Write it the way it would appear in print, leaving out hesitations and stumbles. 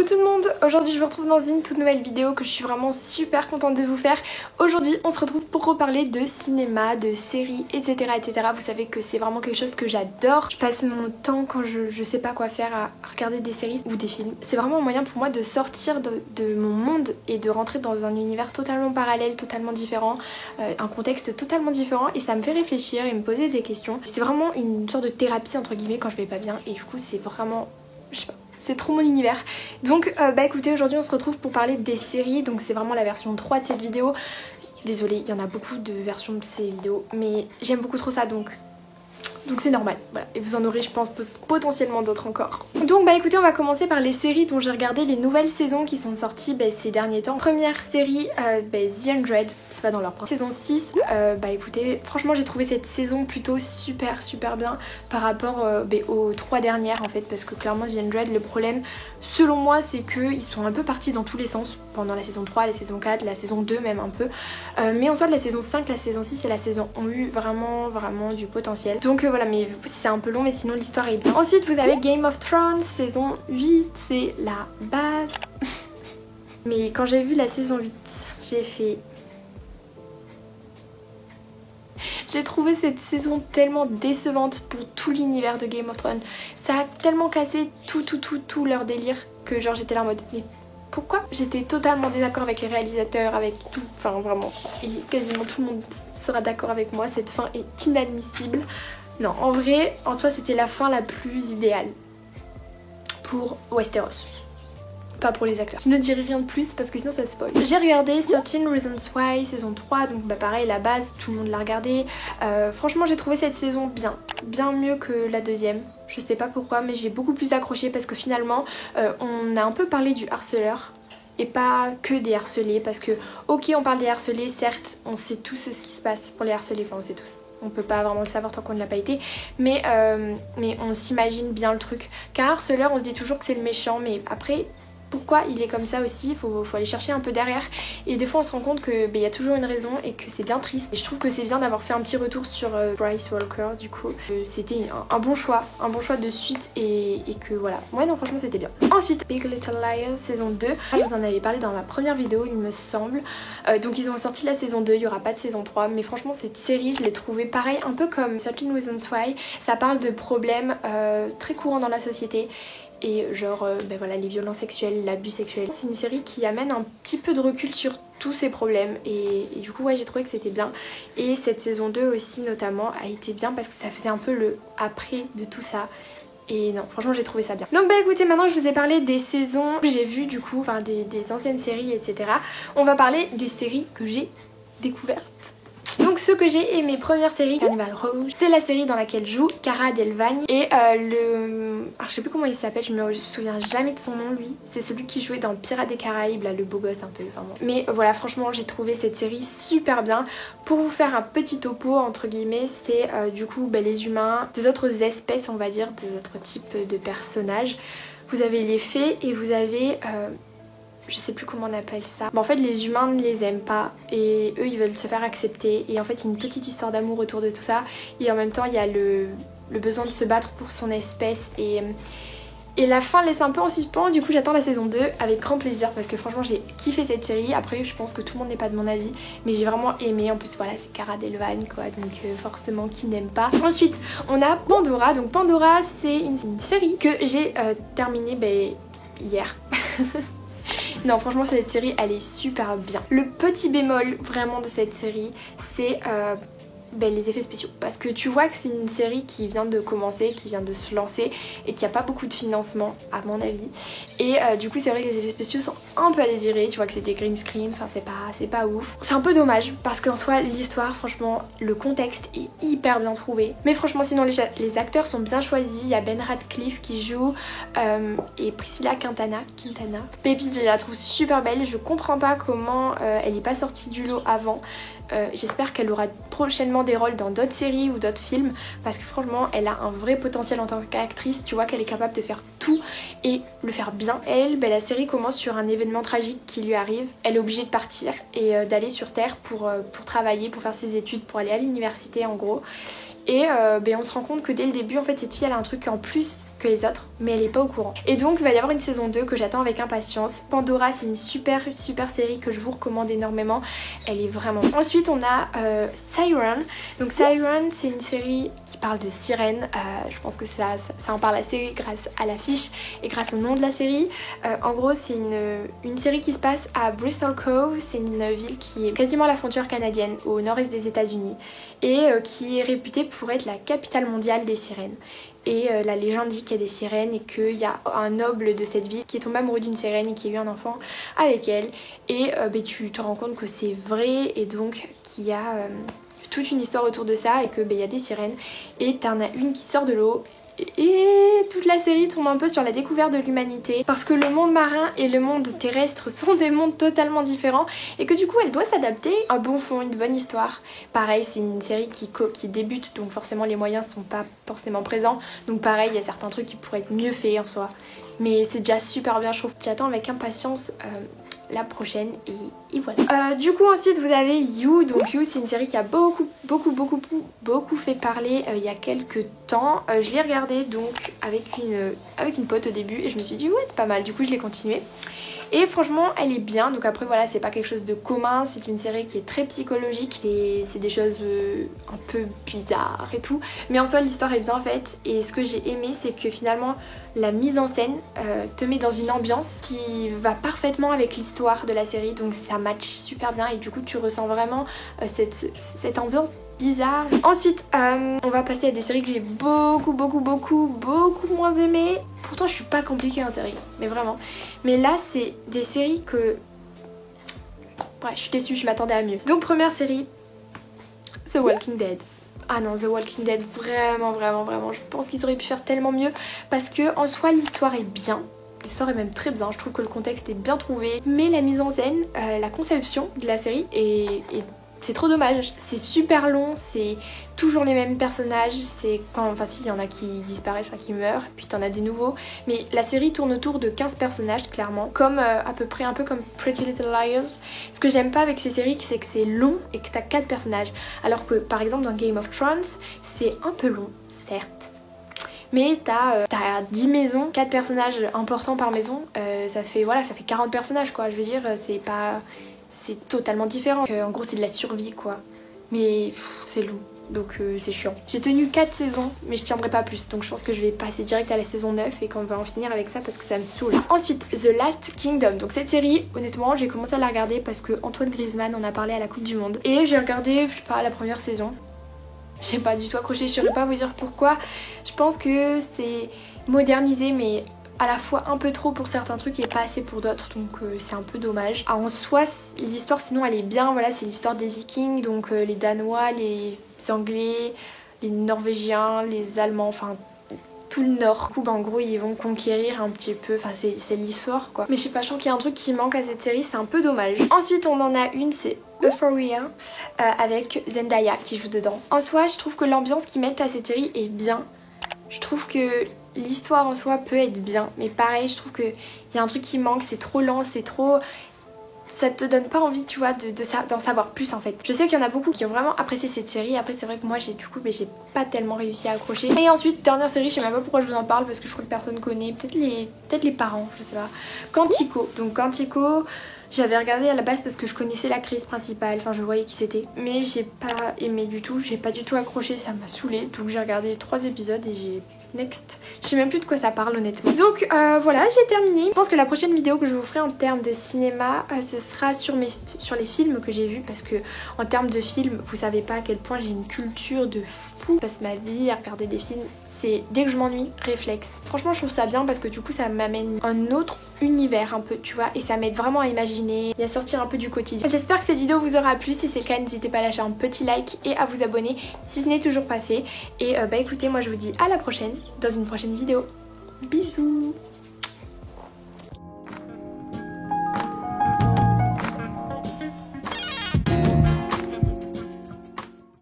Coucou tout le monde, aujourd'hui je vous retrouve dans une toute nouvelle vidéo que je suis vraiment super contente de vous faire. Aujourd'hui on se retrouve pour reparler de cinéma, de séries, etc. etc. Vous savez que c'est vraiment quelque chose que j'adore. Je passe mon temps quand je sais pas quoi faire à regarder des séries ou des films. C'est vraiment un moyen pour moi de sortir de mon monde et de rentrer dans un univers totalement parallèle, totalement différent, un contexte totalement différent, et ça me fait réfléchir et me poser des questions. C'est vraiment une sorte de thérapie entre guillemets quand je vais pas bien, et du coup c'est vraiment, je sais pas, c'est trop mon univers. Donc écoutez, aujourd'hui on se retrouve pour parler des séries. Donc c'est vraiment la version 3 de cette vidéo. Désolée, il y en a beaucoup de versions de ces vidéos, mais j'aime beaucoup trop ça, donc c'est normal, voilà. Et vous en aurez je pense potentiellement d'autres encore. Donc écoutez, on va commencer par les séries dont j'ai regardé les nouvelles saisons qui sont sorties ces derniers temps. Première série, The 100, c'est pas dans l'ordre. Saison 6, écoutez, franchement j'ai trouvé cette saison plutôt super bien par rapport aux 3 dernières en fait, parce que clairement The 100, le problème selon moi c'est qu'ils sont un peu partis dans tous les sens pendant la saison 3, la saison 4, la saison 2 même un peu. Mais en soit de la saison 5, la saison 6 et la saison ont eu vraiment du potentiel. Donc voilà, mais c'est un peu long, mais sinon l'histoire est bien. Ensuite vous avez Game of Thrones, saison 8, c'est la base. Mais quand j'ai vu la saison 8, j'ai fait... J'ai trouvé cette saison tellement décevante pour tout l'univers de Game of Thrones. Ça a tellement cassé tout leur délire que genre j'étais là en mode... Mais pourquoi? J'étais totalement désaccord avec les réalisateurs, avec tout, enfin vraiment. Et quasiment tout le monde sera d'accord avec moi, cette fin est inadmissible. Non, en vrai, en soi c'était la fin la plus idéale pour Westeros. Pas pour les acteurs. Je ne dirai rien de plus parce que sinon ça spoil. J'ai regardé 13 Reasons Why saison 3, donc pareil, la base, tout le monde l'a regardé. Franchement j'ai trouvé cette saison bien mieux que la deuxième. Je sais pas pourquoi, mais j'ai beaucoup plus accroché parce que finalement on a un peu parlé du harceleur et pas que des harcelés, parce que ok on parle des harcelés, certes on sait tous ce qui se passe pour les harcelés, enfin on sait tous. On peut pas vraiment le savoir tant qu'on ne l'a pas été, mais on s'imagine bien le truc. Car harceleur on se dit toujours que c'est le méchant, mais après... Pourquoi il est comme ça aussi, faut aller chercher un peu derrière, et des fois on se rend compte que y a toujours une raison et que c'est bien triste. Et je trouve que c'est bien d'avoir fait un petit retour sur Bryce Walker du coup. C'était un bon choix de suite, et que voilà. Ouais non franchement c'était bien. Ensuite Big Little Liars saison 2, je vous en avais parlé dans ma première vidéo il me semble. Donc ils ont sorti la saison 2, il n'y aura pas de saison 3, mais franchement cette série je l'ai trouvée pareil, un peu comme 13 Reasons Why. Ça parle de problèmes très courants dans la société. Et genre voilà, les violences sexuelles, l'abus sexuel. C'est une série qui amène un petit peu de recul sur tous ces problèmes, et du coup ouais j'ai trouvé que c'était bien. Et cette saison 2 aussi notamment a été bien parce que ça faisait un peu le après de tout ça. Et non, franchement j'ai trouvé ça bien. Donc écoutez, maintenant je vous ai parlé des saisons que j'ai vues du coup, enfin des anciennes séries etc. On va parler des séries que j'ai découvertes. Donc ce que j'ai aimé, première série, Carnival Row, c'est la série dans laquelle joue Cara Delevingne, et alors je sais plus comment il s'appelle, je me souviens jamais de son nom lui, c'est celui qui jouait dans Pirates des Caraïbes, là, le beau gosse un peu vraiment. Mais voilà, franchement j'ai trouvé cette série super bien. Pour vous faire un petit topo entre guillemets, c'est du coup les humains, des autres espèces on va dire, des autres types de personnages. Vous avez les fées et vous avez... je sais plus comment on appelle ça. En fait les humains ne les aiment pas et eux ils veulent se faire accepter, et en fait il y a une petite histoire d'amour autour de tout ça, et en même temps il y a le besoin de se battre pour son espèce, et la fin laisse un peu en suspens. Du coup j'attends la saison 2 avec grand plaisir parce que franchement j'ai kiffé cette série. Après je pense que tout le monde n'est pas de mon avis, mais j'ai vraiment aimé. En plus voilà, c'est Cara Delevingne quoi, donc forcément qui n'aime pas. Ensuite on a Pandora. Donc Pandora c'est une série que j'ai terminée hier. Non franchement cette série elle est super bien. Le petit bémol vraiment de cette série c'est les effets spéciaux, parce que tu vois que c'est une série qui vient de commencer, qui vient de se lancer, et qui a pas beaucoup de financement à mon avis, et du coup c'est vrai que les effets spéciaux sont un peu à désirer. Tu vois que c'est des green screen, enfin c'est pas ouf, c'est un peu dommage parce qu'en soi l'histoire, franchement le contexte est hyper bien trouvé, mais franchement sinon les acteurs sont bien choisis. Il y a Ben Radcliffe qui joue et Priscilla Quintana. Pépite, je la trouve super belle, je comprends pas comment elle n'est pas sortie du lot avant. J'espère qu'elle aura prochainement des rôles dans d'autres séries ou d'autres films, parce que franchement elle a un vrai potentiel en tant qu'actrice. Tu vois qu'elle est capable de faire tout et le faire bien. Elle, la série commence sur un événement tragique qui lui arrive. Elle est obligée de partir et d'aller sur Terre pour travailler, pour faire ses études, pour aller à l'université en gros. Et on se rend compte que dès le début en fait cette fille elle a un truc en plus que les autres, mais elle est pas au courant. Et donc il va y avoir une saison 2 que j'attends avec impatience. Pandora, c'est une super série que je vous recommande énormément, elle est vraiment... Ensuite on a Siren. Donc Siren, c'est une série qui parle de sirènes. Je pense que ça en parle assez grâce à l'affiche et grâce au nom de la série. En gros c'est une série qui se passe à Bristol Cove. C'est une ville qui est quasiment à la frontière canadienne, au nord-est des États-Unis, et qui est réputée pour être la capitale mondiale des sirènes. Et la légende dit qu'il y a des sirènes et qu'il y a un noble de cette ville qui est tombé amoureux d'une sirène et qui a eu un enfant avec elle. Et tu te rends compte que c'est vrai et donc qu'il y a toute une histoire autour de ça et qu'il y a des sirènes. Et t'en as une qui sort de l'eau. Et toute la série tombe un peu sur la découverte de l'humanité parce que le monde marin et le monde terrestre sont des mondes totalement différents et que du coup elle doit s'adapter. Un bon fond, une bonne histoire. Pareil, c'est une série qui débute, donc forcément les moyens sont pas forcément présents, donc pareil, il y a certains trucs qui pourraient être mieux faits en soi, mais c'est déjà super bien, je trouve. J'attends avec impatience la prochaine et voilà. Du coup ensuite vous avez You. Donc You, c'est une série qui a beaucoup fait parler il y a quelques temps. Je l'ai regardée donc avec une pote au début et je me suis dit ouais c'est pas mal, du coup je l'ai continué. Et franchement elle est bien, donc après voilà, c'est pas quelque chose de commun, c'est une série qui est très psychologique et c'est des choses un peu bizarres et tout, mais en soi l'histoire est bien faite. Et ce que j'ai aimé, c'est que finalement la mise en scène te met dans une ambiance qui va parfaitement avec l'histoire de la série, donc ça match super bien et du coup tu ressens vraiment cette ambiance bizarre. Ensuite on va passer à des séries que j'ai beaucoup moins aimées. Pourtant je suis pas compliquée en série, mais vraiment. Mais là c'est des séries que... Ouais, je suis déçue, je m'attendais à mieux. Donc première série, The Walking Dead. Ah non, The Walking Dead, vraiment, je pense qu'ils auraient pu faire tellement mieux parce que en soi l'histoire est bien. L'histoire est même très bien, je trouve que le contexte est bien trouvé. Mais la mise en scène, la conception de la série c'est trop dommage. C'est super long, c'est toujours les mêmes personnages, c'est quand... Enfin si, il y en a qui disparaissent, enfin qui meurent, puis t'en as des nouveaux. Mais la série tourne autour de 15 personnages, clairement. Comme à peu près, un peu comme Pretty Little Liars. Ce que j'aime pas avec ces séries, c'est que c'est long et que t'as 4 personnages. Alors que par exemple dans Game of Thrones, c'est un peu long, certes. Mais t'as 10 maisons, 4 personnages importants par maison, ça fait 40 personnages quoi, je veux dire, c'est totalement différent. En gros c'est de la survie quoi, mais c'est long, donc c'est chiant. J'ai tenu 4 saisons mais je tiendrai pas plus, donc je pense que je vais passer direct à la saison 9 et qu'on va en finir avec ça parce que ça me saoule. Ensuite The Last Kingdom, donc cette série honnêtement j'ai commencé à la regarder parce que Antoine Griezmann en a parlé à la Coupe du Monde et j'ai regardé, je sais pas, la première saison. J'ai pas du tout accroché, je saurais pas vous dire pourquoi. Je pense que c'est modernisé mais à la fois un peu trop pour certains trucs et pas assez pour d'autres, donc c'est un peu dommage. En soi l'histoire sinon elle est bien, voilà, c'est l'histoire des Vikings, donc les Danois, les Anglais, les Norvégiens, les Allemands, enfin tout le nord. Du coup en gros ils vont conquérir un petit peu, enfin c'est l'histoire quoi. Mais je sais pas, je trouve qu'il y a un truc qui manque à cette série, c'est un peu dommage. Ensuite on en a une, c'est Euphoria avec Zendaya qui joue dedans. En soi je trouve que l'ambiance qu'ils mettent à cette série est bien. Je trouve que l'histoire en soi peut être bien, mais pareil je trouve qu'il y a un truc qui manque, c'est trop lent, c'est trop... Ça te donne pas envie tu vois d'en savoir plus en fait. Je sais qu'il y en a beaucoup qui ont vraiment apprécié cette série, après c'est vrai que moi j'ai pas tellement réussi à accrocher. Et ensuite dernière série, je sais même pas pourquoi je vous en parle parce que je crois que personne connaît, peut-être les parents, je sais pas. Quantico, donc Quantico... J'avais regardé à la base parce que je connaissais l'actrice principale, enfin je voyais qui c'était. Mais j'ai pas aimé du tout, j'ai pas du tout accroché, ça m'a saoulée. Donc j'ai regardé 3 épisodes et j'ai... Next. Je sais même plus de quoi ça parle honnêtement. Donc voilà, j'ai terminé. Je pense que la prochaine vidéo que je vous ferai en termes de cinéma, ce sera sur les films que j'ai vus. Parce que en termes de films, vous savez pas à quel point j'ai une culture de fou. Je passe ma vie à regarder des films. C'est dès que je m'ennuie, réflexe. Franchement je trouve ça bien parce que du coup ça m'amène un autre univers un peu tu vois, et ça m'aide vraiment à imaginer et à sortir un peu du quotidien. J'espère que cette vidéo vous aura plu, si c'est le cas n'hésitez pas à lâcher un petit like et à vous abonner si ce n'est toujours pas fait. Et bah écoutez, moi je vous dis à la prochaine dans une prochaine vidéo. Bisous.